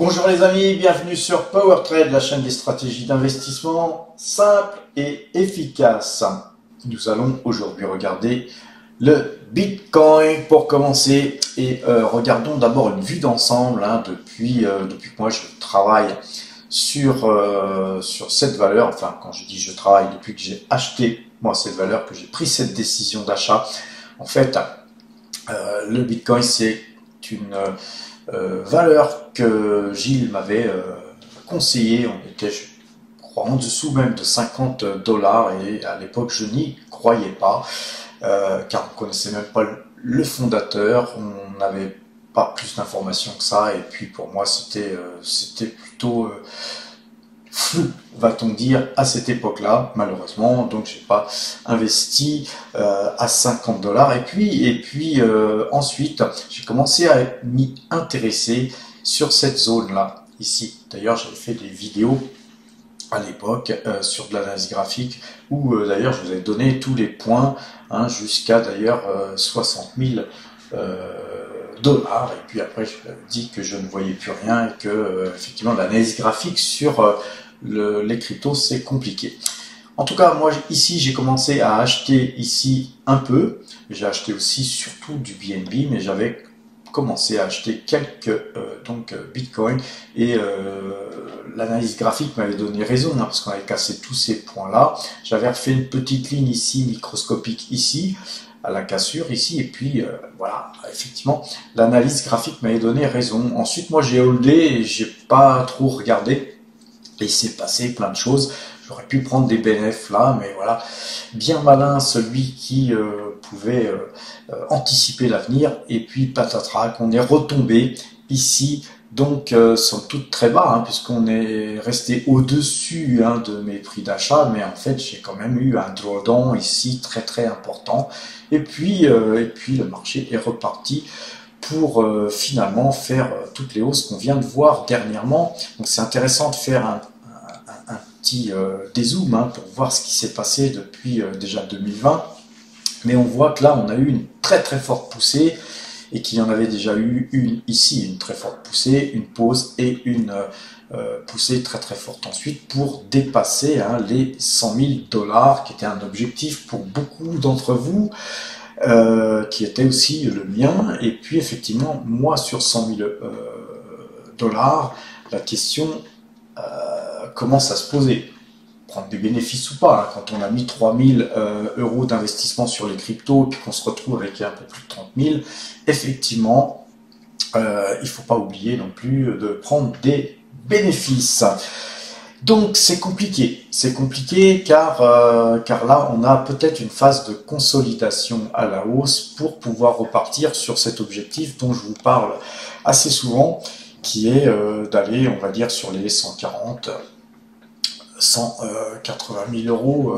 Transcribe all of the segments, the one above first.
Bonjour les amis, bienvenue sur PowerTrade, la chaîne des stratégies d'investissement simples et efficaces. Nous allons aujourd'hui regarder le Bitcoin pour commencer et regardons d'abord une vue d'ensemble depuis que moi je travaille sur cette valeur. Enfin, quand je dis je travaille, depuis que j'ai acheté moi cette valeur, que j'ai pris cette décision d'achat. En fait, le Bitcoin c'est une valeur que Gilles m'avait conseillé. On était, je crois, en dessous même de 50 dollars et à l'époque je n'y croyais pas car on ne connaissait même pas le fondateur, on n'avait pas plus d'informations que ça et puis pour moi c'était plutôt flou, va-t-on dire, à cette époque-là, malheureusement. Donc j'ai pas investi à 50 dollars. Et puis ensuite, j'ai commencé à m'y intéresser sur cette zone-là, ici. D'ailleurs, j'avais fait des vidéos à l'époque sur de l'analyse graphique où d'ailleurs je vous ai donné tous les points jusqu'à d'ailleurs 60 000 dollars. Et puis après, je vous ai dit que je ne voyais plus rien et que effectivement l'analyse graphique sur les cryptos c'est compliqué. En tout cas, moi ici j'ai commencé à acheter ici un peu. J'ai acheté aussi surtout du BNB, mais j'avais commencé à acheter quelques Bitcoin et l'analyse graphique m'avait donné raison parce qu'on avait cassé tous ces points là. J'avais refait une petite ligne ici microscopique ici à la cassure ici et puis voilà, effectivement l'analyse graphique m'avait donné raison. Ensuite moi j'ai holdé et j'ai pas trop regardé. Et il s'est passé plein de choses. J'aurais pu prendre des bénéfices là, mais voilà, bien malin celui qui pouvait anticiper l'avenir. Et puis patatras, on est retombé ici, donc somme toute très bas, puisqu'on est resté au-dessus de mes prix d'achat, mais en fait j'ai quand même eu un drawdown ici très très important. Et puis le marché est reparti pour finalement faire toutes les hausses qu'on vient de voir dernièrement. Donc c'est intéressant de faire un petit dézoom pour voir ce qui s'est passé depuis déjà 2020. Mais on voit que là, on a eu une très très forte poussée et qu'il y en avait déjà eu une ici, une très forte poussée, une pause et une poussée très très forte ensuite pour dépasser les 100 000 dollars qui était un objectif pour beaucoup d'entre vous. Qui était aussi le mien, et puis effectivement moi sur 100 000 dollars, la question commence à se poser, prendre des bénéfices ou pas, quand on a mis 3 000 euros d'investissement sur les cryptos, puis qu'on se retrouve avec un peu plus de 30 000, effectivement il ne faut pas oublier non plus de prendre des bénéfices. Donc c'est compliqué car là on a peut-être une phase de consolidation à la hausse pour pouvoir repartir sur cet objectif dont je vous parle assez souvent, qui est d'aller, on va dire, sur les 140, 180 000 euros.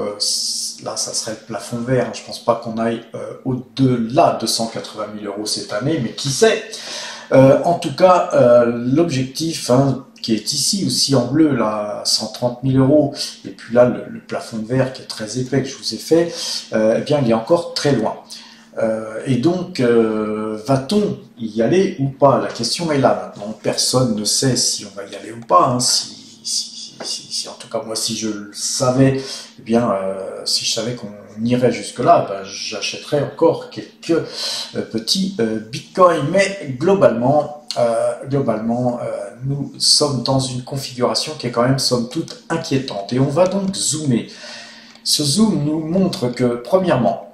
Là ça serait le plafond vert, je pense pas qu'on aille au-delà de 180 000 euros cette année, mais qui sait. En tout cas l'objectif qui est ici aussi en bleu, là, 130 000 euros, et puis là, le plafond vert qui est très épais que je vous ai fait, eh bien, il est encore très loin. Et donc, va-t-on y aller ou pas? La question est là maintenant. Personne ne sait si on va y aller ou pas. En tout cas, moi, si je le savais, eh bien, si je savais qu'on irait jusque-là, j'achèterais encore quelques petits bitcoins. Mais globalement, nous sommes dans une configuration qui est quand même somme toute inquiétante. Et on va donc zoomer. Ce zoom nous montre que, premièrement,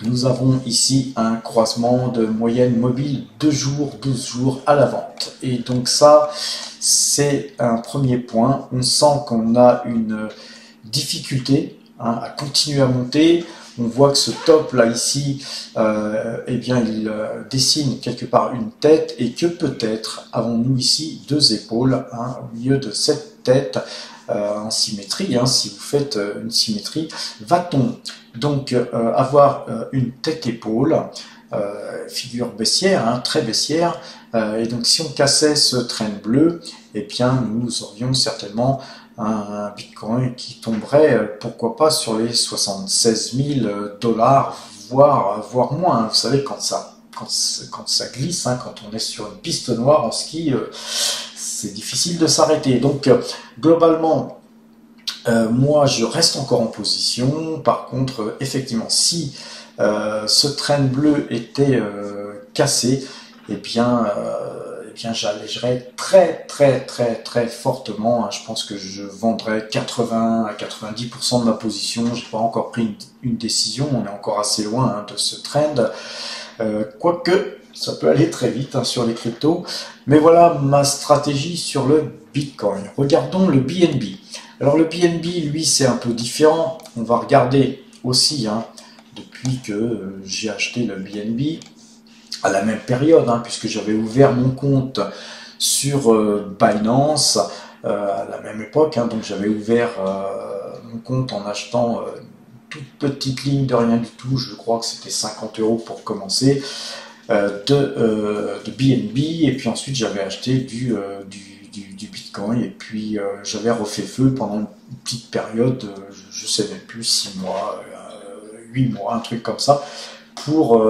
nous avons ici un croisement de moyenne mobile 2 jours, 12 jours à la vente. Et donc ça, c'est un premier point. On sent qu'on a une difficulté à continuer à monter. On voit que ce top là ici, eh bien il dessine quelque part une tête et que peut-être avons-nous ici deux épaules au milieu de cette tête en symétrie. Si vous faites une symétrie, va-t-on donc avoir une tête-épaule, figure baissière, très baissière, et donc si on cassait ce trend bleu, eh bien nous aurions certainement un Bitcoin qui tomberait, pourquoi pas, sur les 76 000 dollars, voire moins. Vous savez, quand ça glisse, quand on est sur une piste noire en ski, c'est difficile de s'arrêter. Donc globalement, moi je reste encore en position. Par contre, effectivement, si ce trend bleu était cassé, eh bien j'allégerais très fortement. Je pense que je vendrais 80 à 90% de ma position. J'ai pas encore pris une décision, on est encore assez loin de ce trend. Quoique, ça peut aller très vite sur les cryptos. Mais voilà ma stratégie sur le Bitcoin. Regardons le BNB. Alors le BNB, lui, c'est un peu différent. On va regarder aussi, depuis que j'ai acheté le BNB, à la même période, puisque j'avais ouvert mon compte sur Binance à la même époque. Donc j'avais ouvert mon compte en achetant toute petite ligne de rien du tout. Je crois que c'était 50 € pour commencer de BNB. Et puis ensuite j'avais acheté du Bitcoin. Et puis j'avais refait feu pendant une petite période, je ne sais même plus, 6 mois, 8 mois, un truc comme ça, pour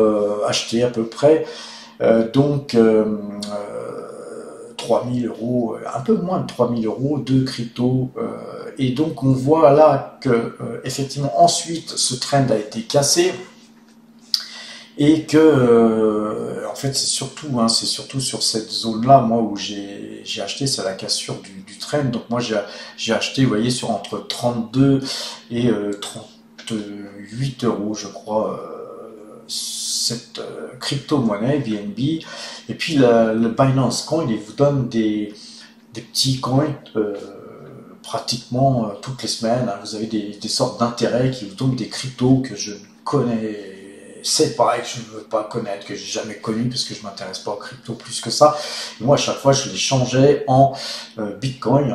acheter à peu près 3000 €, un peu moins de 3000 € de crypto. Et donc on voit là que effectivement ensuite ce trend a été cassé et que en fait c'est surtout sur cette zone là moi où j'ai acheté, c'est la cassure du trend. Donc moi j'ai acheté, vous voyez, sur entre 32 et 38 € je crois, cette crypto-monnaie BNB. Et puis le Binance Coin, il vous donne des petits coins pratiquement toutes les semaines. Vous avez des sortes d'intérêts qui vous donnent des cryptos que je ne connaissais pas et que je ne veux pas connaître, que j'ai jamais connu parce que je m'intéresse pas aux cryptos plus que ça. Et moi, à chaque fois, je les changeais en Bitcoin.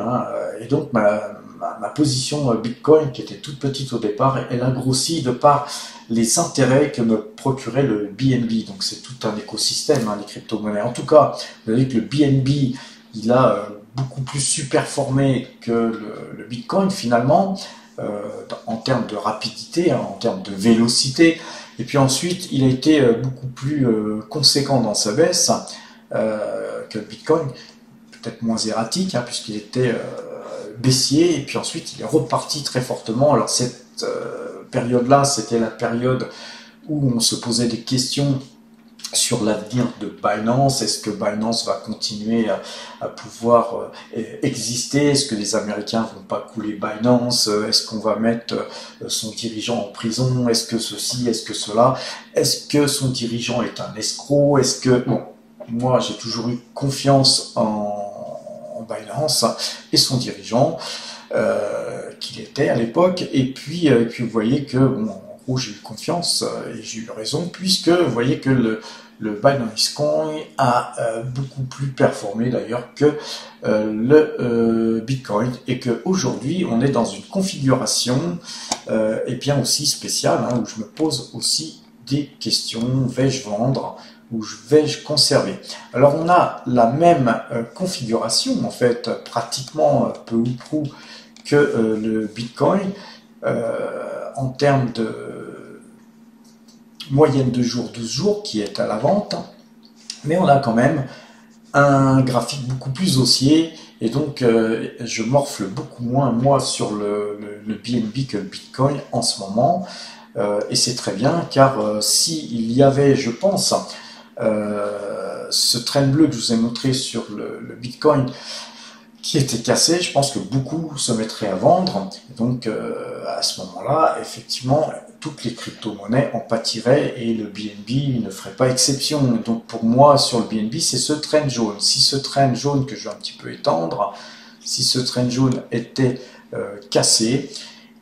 Et donc, ma position Bitcoin, qui était toute petite au départ, elle a grossi de par les intérêts que me procurait le BNB. Donc c'est tout un écosystème, les crypto-monnaies. En tout cas, vous voyez que le BNB, il a beaucoup plus superformé que le Bitcoin finalement, en termes de rapidité, en termes de vélocité. Et puis ensuite, il a été beaucoup plus conséquent dans sa baisse que le Bitcoin, peut-être moins erratique, puisqu'il était baissier, et puis ensuite il est reparti très fortement. Alors cette période-là, c'était la période où on se posait des questions sur l'avenir de Binance. Est-ce que Binance va continuer à pouvoir exister? Est-ce que les Américains vont pas couler Binance? Est-ce qu'on va mettre son dirigeant en prison? Est-ce que ceci? Est-ce que cela? Est-ce que son dirigeant est un escroc? Est-ce que... Bon, moi j'ai toujours eu confiance en Binance et son dirigeant, qu'il était à l'époque. Et puis vous voyez que, bon, en gros, j'ai eu confiance et j'ai eu raison, puisque vous voyez que le Binance Coin a beaucoup plus performé d'ailleurs que le Bitcoin, et qu'aujourd'hui on est dans une configuration et bien aussi spéciale, où je me pose aussi des questions. Vais-je vendre ou vais-je conserver? Alors on a la même configuration en fait, pratiquement peu ou prou que le Bitcoin en termes de moyenne de jour, 12 jours qui est à la vente, mais on a quand même un graphique beaucoup plus haussier, et donc je morfle beaucoup moins moi sur le BNB que le Bitcoin en ce moment, et c'est très bien, car s'il y avait, je pense, ce trend bleu que je vous ai montré sur le Bitcoin qui était cassé, je pense que beaucoup se mettraient à vendre. Donc à ce moment-là, effectivement, toutes les crypto-monnaies en pâtiraient et le BNB ne ferait pas exception. Donc pour moi, sur le BNB, c'est ce trend jaune. Si ce trend jaune, que je vais un petit peu étendre, si ce trend jaune était cassé,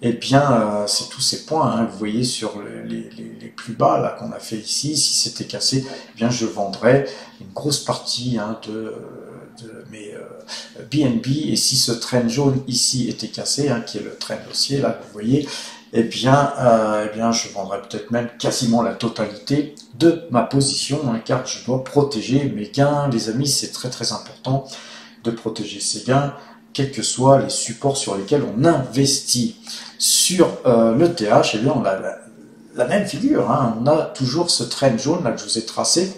eh bien, c'est tous ces points, vous voyez sur les plus bas là qu'on a fait ici. Si c'était cassé, eh bien je vendrais une grosse partie de mes BNB. Et si ce trend jaune ici était cassé, qui est le trend haussier là, vous voyez, eh bien je vendrais peut-être même quasiment la totalité de ma position, car je dois protéger mes gains, les amis. C'est très très important de protéger ses gains, quels que soient les supports sur lesquels on investit. Sur le TH, eh bien, on a la même figure, on a toujours ce trend jaune là que je vous ai tracé,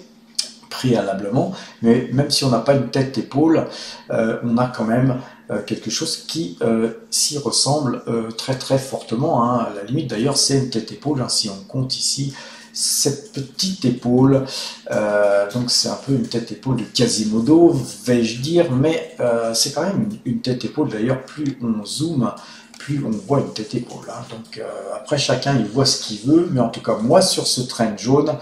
préalablement, mais même si on n'a pas une tête-épaule, on a quand même quelque chose qui s'y ressemble très très fortement, hein. À la limite d'ailleurs c'est une tête-épaule, hein, si on compte ici cette petite épaule, donc c'est un peu une tête-épaule de Quasimodo, vais-je dire, mais c'est quand même une tête-épaule. D'ailleurs, plus on zoome, plus on voit une tête-épaule, hein. Donc après chacun il voit ce qu'il veut, mais en tout cas moi sur ce train jaune,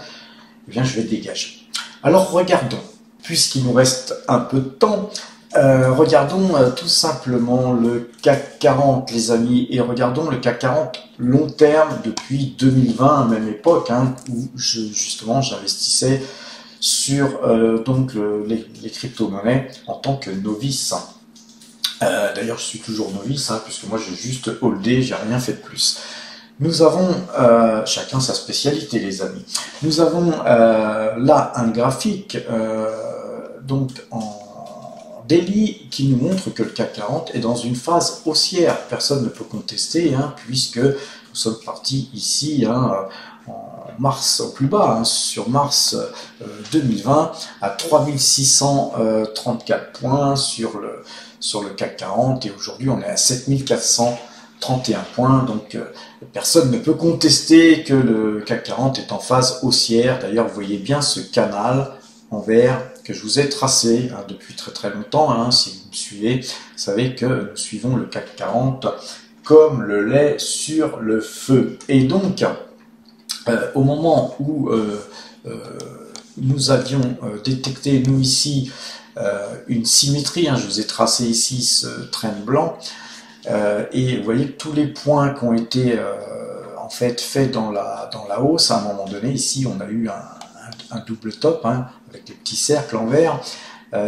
eh bien, je vais dégager. Alors regardons, puisqu'il nous reste un peu de temps, regardons tout simplement le CAC 40, les amis, et regardons le CAC 40 long terme depuis 2020, même époque, hein, où justement j'investissais sur donc les crypto-monnaies en tant que novice. D'ailleurs, je suis toujours novice, hein, puisque moi j'ai juste holdé, j'ai rien fait de plus. Nous avons chacun sa spécialité, les amis. Nous avons là un graphique donc en daily qui nous montre que le CAC 40 est dans une phase haussière. Personne ne peut contester, hein, puisque nous sommes partis ici, hein, en mars au plus bas, hein, sur mars 2020 à 3634 points sur le CAC 40, et aujourd'hui on est à 7431 points, donc personne ne peut contester que le CAC 40 est en phase haussière. D'ailleurs, vous voyez bien ce canal en vert que je vous ai tracé, hein, depuis très très longtemps, hein. Si vous me suivez, vous savez que nous suivons le CAC 40 comme le lait sur le feu. Et donc, au moment où nous avions détecté, nous ici, une symétrie, hein, je vous ai tracé ici ce train blanc, et vous voyez tous les points qui ont été en fait faits dans la hausse. À un moment donné, ici, on a eu un double top, hein, avec des petits cercles en vert,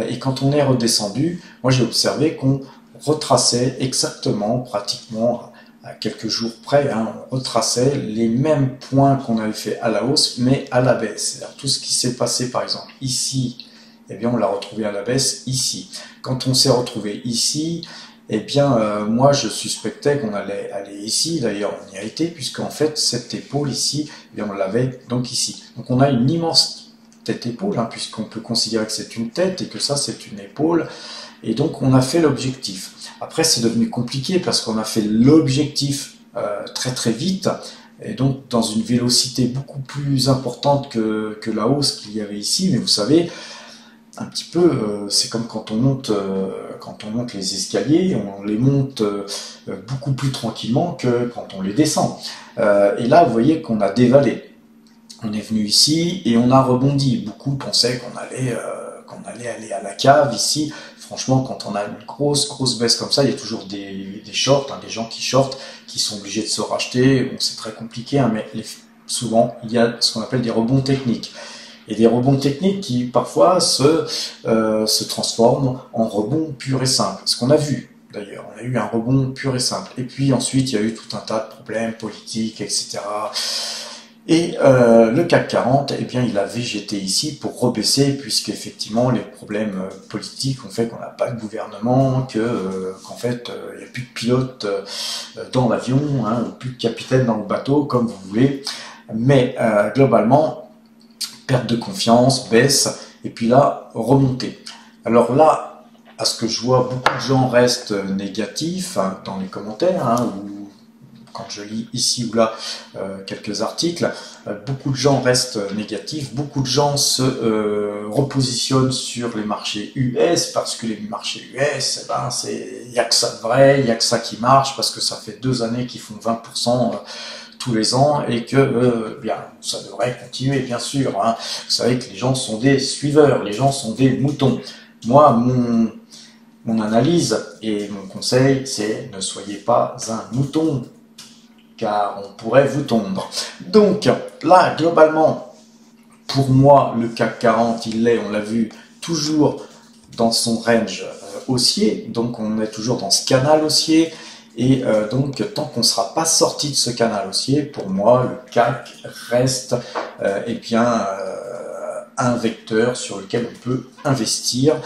et quand on est redescendu, moi j'ai observé qu'on retraçait exactement, pratiquement à quelques jours près, hein, on retraçait les mêmes points qu'on avait fait à la hausse, mais à la baisse. C'est-à-dire tout ce qui s'est passé, par exemple, ici, eh bien, on l'a retrouvé à la baisse ici. Quand on s'est retrouvé ici, eh bien, moi, je suspectais qu'on allait aller ici. D'ailleurs, on y a été, puisqu'en fait, cette épaule ici, eh bien, on l'avait donc ici. Donc, on a une immense tête-épaule, hein, puisqu'on peut considérer que c'est une tête et que ça, c'est une épaule. Et donc, on a fait l'objectif. Après, c'est devenu compliqué parce qu'on a fait l'objectif très très vite, et donc dans une vélocité beaucoup plus importante que la hausse qu'il y avait ici. Mais vous savez, un petit peu, c'est comme quand on monte les escaliers, on les monte beaucoup plus tranquillement que quand on les descend. Et là, vous voyez qu'on a dévalé. On est venu ici et on a rebondi. Beaucoup pensaient qu'on allait aller à la cave ici. Franchement, quand on a une grosse baisse comme ça, il y a toujours des shorts, hein, des gens qui shortent, qui sont obligés de se racheter. Bon, c'est très compliqué, hein, mais souvent, il y a ce qu'on appelle des rebonds techniques. Et des rebonds techniques qui, parfois, se transforment en rebonds purs et simples. Ce qu'on a vu, d'ailleurs, on a eu un rebond pur et simple. Et puis ensuite, il y a eu tout un tas de problèmes politiques, etc. Et le CAC 40, eh bien, il a végété ici pour rebaisser, puisqu'effectivement les problèmes politiques ont fait qu'on n'a pas de gouvernement, qu'en fait il n'y a plus de pilote dans l'avion, hein, ou plus de capitaine dans le bateau, comme vous voulez. Mais globalement, perte de confiance, baisse, et puis là, remontée. Alors là, à ce que je vois, beaucoup de gens restent négatifs, hein, dans les commentaires, hein, ou quand je lis ici ou là quelques articles, beaucoup de gens restent négatifs, beaucoup de gens se repositionnent sur les marchés US, parce que les marchés US, eh ben, il n'y a que ça de vrai, il n'y a que ça qui marche, parce que ça fait 2 années qu'ils font 20% tous les ans, et que bien, ça devrait continuer, bien sûr, hein. Vous savez que les gens sont des suiveurs, les gens sont des moutons. Moi, mon analyse et mon conseil, c'est ne soyez pas un mouton, car on pourrait vous tondre. Donc là, globalement, pour moi, le CAC 40, il est, on l'a vu, toujours dans son range haussier, donc on est toujours dans ce canal haussier, et donc tant qu'on ne sera pas sorti de ce canal haussier, pour moi, le CAC reste eh bien, un vecteur sur lequel on peut investir.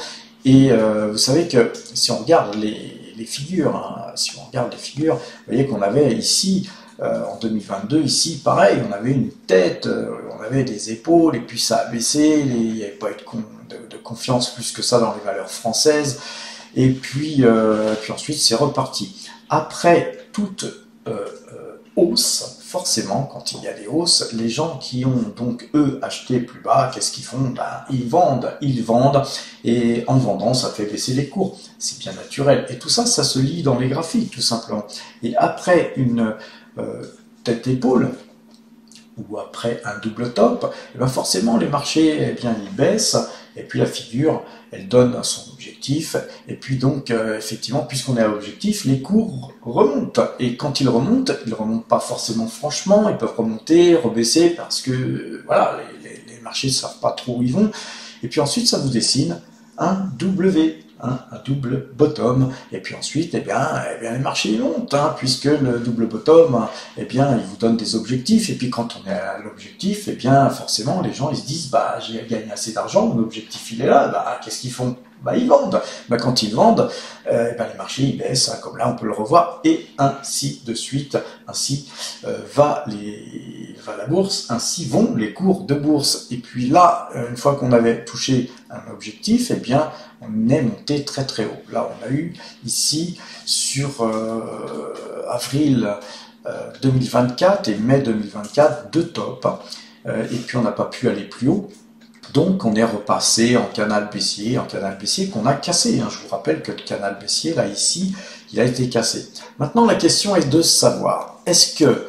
Et vous savez que si on regarde les figures, hein, si on regarde les figures, vous voyez qu'on avait ici en 2022, ici, pareil, on avait une tête, on avait des épaules, et puis ça a baissé, il n'y avait pas eu de confiance plus que ça dans les valeurs françaises, et puis ensuite c'est reparti. Après toute hausse, forcément, quand il y a des hausses, les gens qui ont donc eux acheté plus bas, qu'est-ce qu'ils font? Ils vendent, et en vendant, ça fait baisser les cours. C'est bien naturel. Et tout ça, ça se lit dans les graphiques, tout simplement. Et après une tête-épaule, ou après un double top, et bien forcément les marchés ils baissent, et puis la figure elle donne son objectif, et puis donc effectivement puisqu'on est à l'objectif, les cours remontent, et quand ils remontent pas forcément franchement, ils peuvent remonter, rebaisser, parce que voilà, les marchés ne savent pas trop où ils vont, et puis ensuite ça vous dessine un W, un double bottom, et puis ensuite les marchés montent, puisque le double bottom il vous donne des objectifs, et puis quand on est à l'objectif, forcément les gens ils se disent j'ai gagné assez d'argent, mon objectif il est là, qu'est-ce qu'ils font? Ils vendent. Quand ils vendent, les marchés ils baissent, comme là on peut le revoir, et ainsi de suite. Ainsi va la bourse, ainsi vont les cours de bourse. Et puis là, une fois qu'on avait touché un objectif, on est monté très très haut. Là on a eu ici sur avril 2024 et mai 2024 deux tops, et puis on n'a pas pu aller plus haut. Donc on est repassé en canal baissier qu'on a cassé. Je vous rappelle que le canal baissier, là ici, il a été cassé. Maintenant la question est de savoir, est-ce que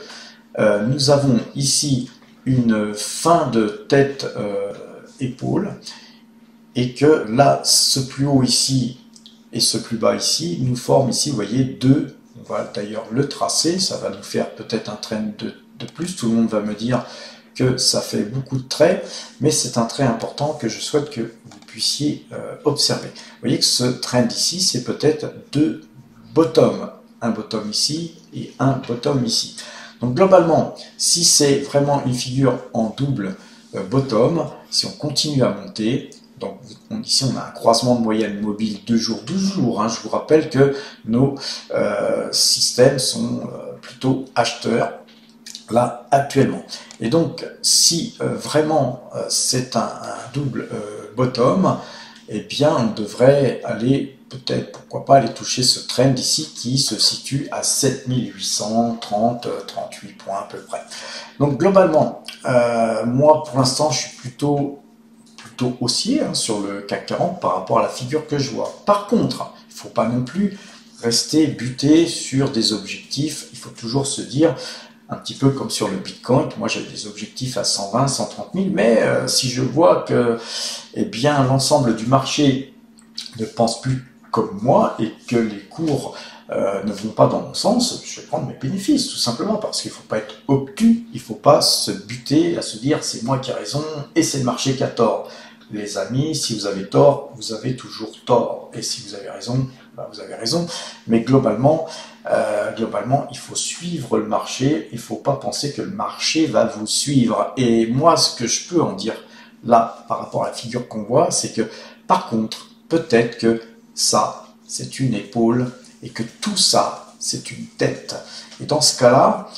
nous avons ici une fin de tête épaule, et que là, ce plus haut ici et ce plus bas ici nous forment ici, vous voyez, deux. On va d'ailleurs le tracer, ça va nous faire peut-être un trend de plus. Tout le monde va me dire que ça fait beaucoup de traits, mais c'est un trait important que je souhaite que vous puissiez observer. Vous voyez que ce trend ici, c'est peut-être deux bottoms, un bottom ici et un bottom ici. Donc globalement, si c'est vraiment une figure en double bottom, si on continue à monter, donc ici on a un croisement de moyenne mobile 2 jours, 12 jours, je vous rappelle que nos systèmes sont plutôt acheteurs, là actuellement. Et donc si vraiment c'est un double bottom, on devrait aller peut-être, pourquoi pas, aller toucher ce trend ici qui se situe à 38 points à peu près. Donc globalement, moi pour l'instant je suis plutôt haussier sur le CAC 40 par rapport à la figure que je vois. Par contre, il ne faut pas non plus rester buté sur des objectifs, il faut toujours se dire, un petit peu comme sur le Bitcoin, moi j'ai des objectifs à 120, 130 000, mais si je vois que l'ensemble du marché ne pense plus comme moi et que les cours ne vont pas dans mon sens, je vais prendre mes bénéfices, tout simplement, parce qu'il ne faut pas être obtus, il ne faut pas se buter à se dire c'est moi qui ai raison et c'est le marché qui a tort. Les amis, si vous avez tort, vous avez toujours tort, et si vous avez raison, vous avez raison, mais globalement, il faut suivre le marché, il ne faut pas penser que le marché va vous suivre. Et moi, ce que je peux en dire là, par rapport à la figure qu'on voit, c'est que, par contre, peut-être que ça, c'est une épaule, et que tout ça, c'est une tête. Et dans ce cas-là,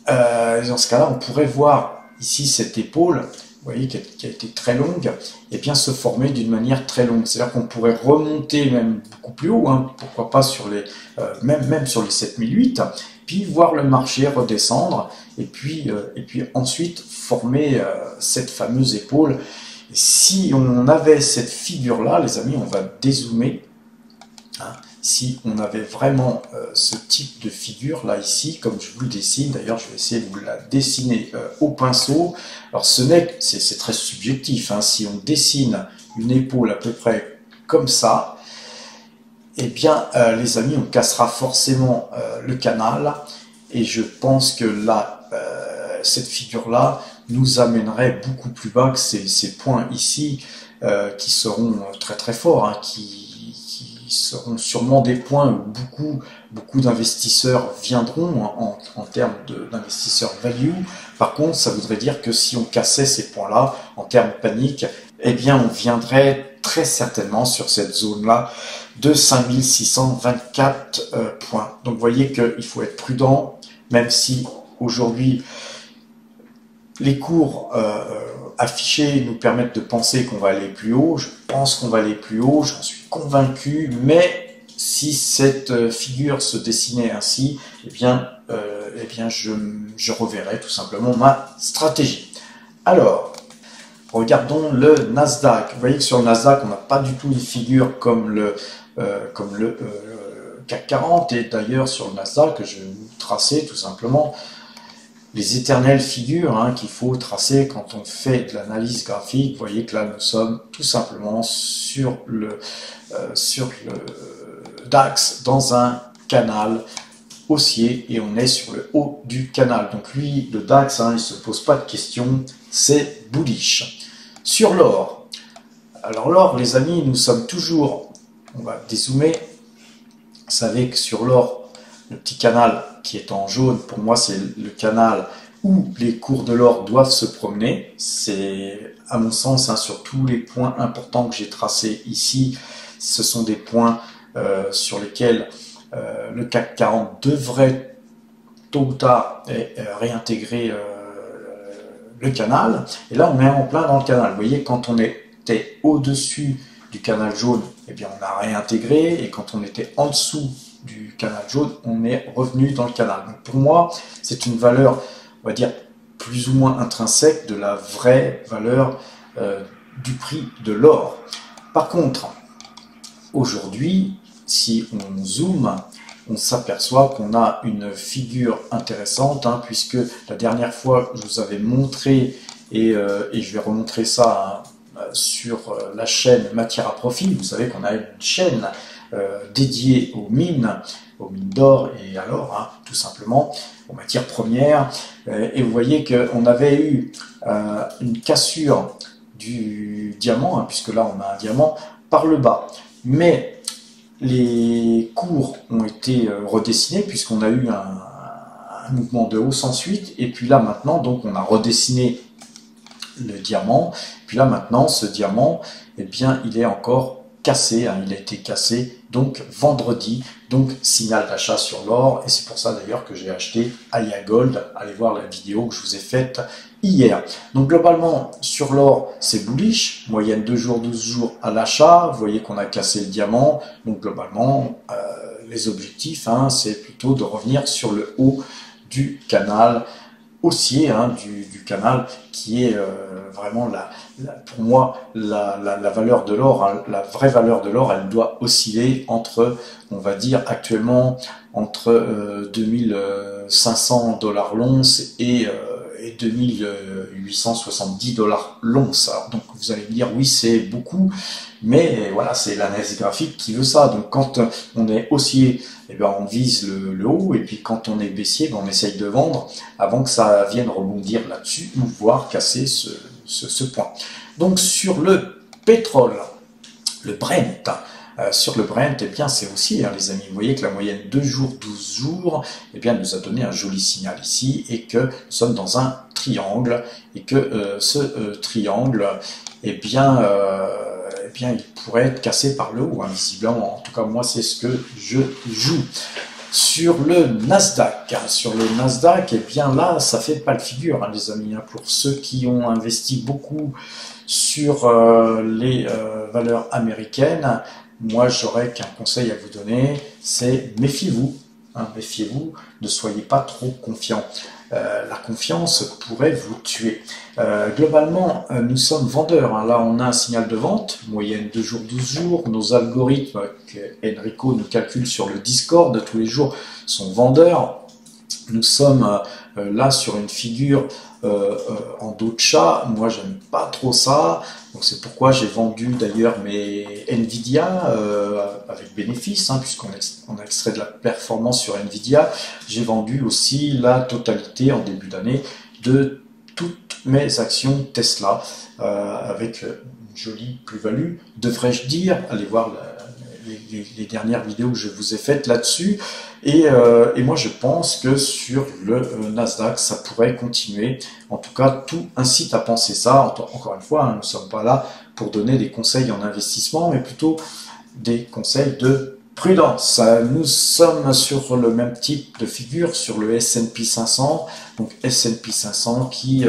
on pourrait voir ici cette épaule, vous voyez, qui a été très longue, se former d'une manière très longue. C'est-à-dire qu'on pourrait remonter même beaucoup plus haut, pourquoi pas sur les, même sur les 7008, puis voir le marché redescendre, et puis ensuite former cette fameuse épaule. Et si on avait cette figure-là, les amis, on va dézoomer. Si on avait vraiment ce type de figure là ici, comme je vous le dessine, d'ailleurs je vais essayer de vous la dessiner au pinceau. Alors c'est très subjectif, si on dessine une épaule à peu près comme ça, les amis, on cassera forcément le canal, et je pense que là, cette figure là nous amènerait beaucoup plus bas que ces points ici, qui seront très très forts, qui seront sûrement des points où beaucoup d'investisseurs viendront en termes d'investisseurs value. Par contre, ça voudrait dire que si on cassait ces points-là, en termes panique, on viendrait très certainement sur cette zone-là de 5624 points. Donc vous voyez qu'il faut être prudent, même si aujourd'hui, les cours affichés nous permettent de penser qu'on va aller plus haut. Je pense qu'on va aller plus haut, j'en suis convaincu, mais si cette figure se dessinait ainsi, eh bien je reverrai tout simplement ma stratégie. Alors, regardons le Nasdaq. Vous voyez que sur le Nasdaq, on n'a pas du tout une figure comme le CAC 40, et d'ailleurs sur le Nasdaq, je vais vous tracer tout simplement les éternelles figures qu'il faut tracer quand on fait de l'analyse graphique. Vous voyez que là, nous sommes tout simplement sur le DAX dans un canal haussier et on est sur le haut du canal. Donc lui, le DAX, il ne se pose pas de questions, c'est bullish. Sur l'or, alors l'or, les amis, nous sommes toujours, on va dézoomer, vous savez que sur l'or, le petit canal qui est en jaune, pour moi c'est le canal où les cours de l'or doivent se promener. C'est à mon sens, sur tous les points importants que j'ai tracés ici, ce sont des points sur lesquels le CAC 40 devrait tôt ou tard réintégrer le canal. Et là on est en plein dans le canal. Vous voyez, quand on était au-dessus du canal jaune, eh bien on a réintégré, et quand on était en dessous du canal jaune, on est revenu dans le canal. Donc pour moi, c'est une valeur, on va dire, plus ou moins intrinsèque de la vraie valeur du prix de l'or. Par contre, aujourd'hui, si on zoome, on s'aperçoit qu'on a une figure intéressante, puisque la dernière fois, je vous avais montré, et je vais remontrer ça sur la chaîne Matière à Profit. Vous savez qu'on a une chaîne dédiée aux mines d'or et à l'or, tout simplement, aux matières premières. Et vous voyez qu'on avait eu une cassure du diamant, puisque là on a un diamant, par le bas. Mais les cours ont été redessinés, puisqu'on a eu un mouvement de hausse ensuite, et puis là maintenant, donc on a redessiné le diamant, puis là maintenant ce diamant, eh bien il est encore cassé, il a été cassé donc vendredi, donc signal d'achat sur l'or, et c'est pour ça d'ailleurs que j'ai acheté Aya Gold. Allez voir la vidéo que je vous ai faite hier. Donc globalement sur l'or c'est bullish, moyenne 2 jours, 12 jours à l'achat. Vous voyez qu'on a cassé le diamant, donc globalement les objectifs c'est plutôt de revenir sur le haut du canal haussier, du canal qui est vraiment pour moi la valeur de l'or, la vraie valeur de l'or. Elle doit osciller entre, on va dire actuellement, entre 2500 $ l'once et 2870 $ l'once. Donc vous allez me dire oui c'est beaucoup, mais voilà, c'est l'analyse graphique qui veut ça. Donc quand on est haussier, on vise le haut, et puis quand on est baissier, on essaye de vendre avant que ça vienne rebondir là-dessus ou voire casser ce point. Donc sur le pétrole, le Brent, sur le Brent, c'est aussi, les amis, vous voyez que la moyenne 2 jours, 12 jours, nous a donné un joli signal ici, et que nous sommes dans un triangle, et que ce triangle, il pourrait être cassé par le haut, visiblement. En tout cas, moi, c'est ce que je joue. Sur le Nasdaq, là, ça fait pas le figure, les amis. Pour ceux qui ont investi beaucoup sur les valeurs américaines, moi, j'aurais qu'un conseil à vous donner, c'est méfiez-vous. Méfiez-vous, ne soyez pas trop confiants. La confiance pourrait vous tuer. Globalement, nous sommes vendeurs. Là, on a un signal de vente, moyenne 2 jours, 12 jours. Nos algorithmes que Enrico nous calcule sur le Discord tous les jours sont vendeurs. Nous sommes là sur une figure en dos de chat. Moi, j'aime pas trop ça. Donc c'est pourquoi j'ai vendu d'ailleurs mes Nvidia avec bénéfice, puisqu'on a extrait de la performance sur Nvidia. J'ai vendu aussi la totalité en début d'année de toutes mes actions Tesla avec une jolie plus-value, devrais-je dire. Allez voir les dernières vidéos que je vous ai faites là-dessus. Et moi, je pense que sur le Nasdaq, ça pourrait continuer. En tout cas, tout incite à penser ça. Encore une fois, nous ne sommes pas là pour donner des conseils en investissement, mais plutôt des conseils de prudence. Nous sommes sur le même type de figure sur le S&P 500. donc S&P 500 qui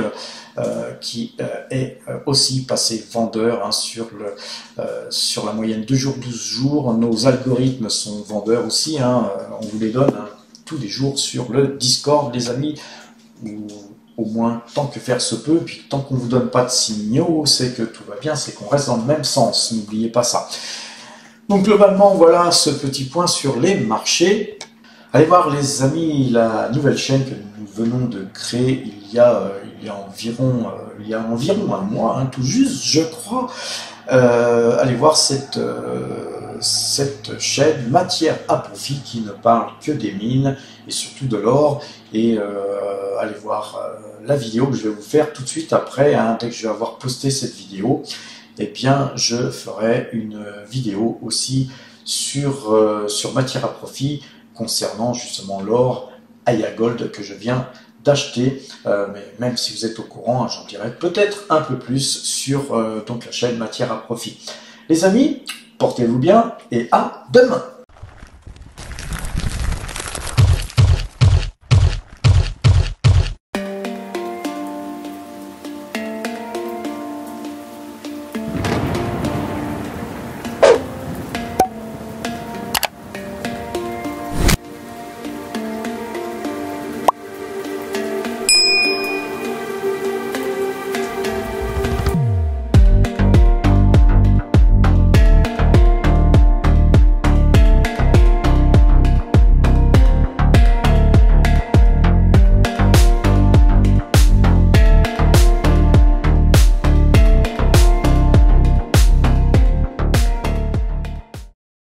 est aussi passé vendeur hein, sur la moyenne 2 jours, 12 jours. Nos algorithmes sont vendeurs aussi, hein, on vous les donne hein, tous les jours sur le Discord, les amis, ou au moins tant que faire se peut, puis tant qu'on ne vous donne pas de signaux, c'est que tout va bien, c'est qu'on reste dans le même sens, n'oubliez pas ça. Donc globalement, voilà ce petit point sur les marchés. Allez voir les amis la nouvelle chaîne que nous venons de créer il y a environ un mois, hein, tout juste je crois. Allez voir cette chaîne Matière à Profit qui ne parle que des mines et surtout de l'or. Et allez voir la vidéo que je vais vous faire tout de suite après, hein, dès que je vais avoir posté cette vidéo. Eh bien, je ferai une vidéo aussi sur Matière à Profit concernant justement l'or Aya Gold que je viens d'acheter. Mais même si vous êtes au courant, hein, j'en dirai peut-être un peu plus sur donc la chaîne Matière à Profit. Les amis, portez-vous bien et à demain!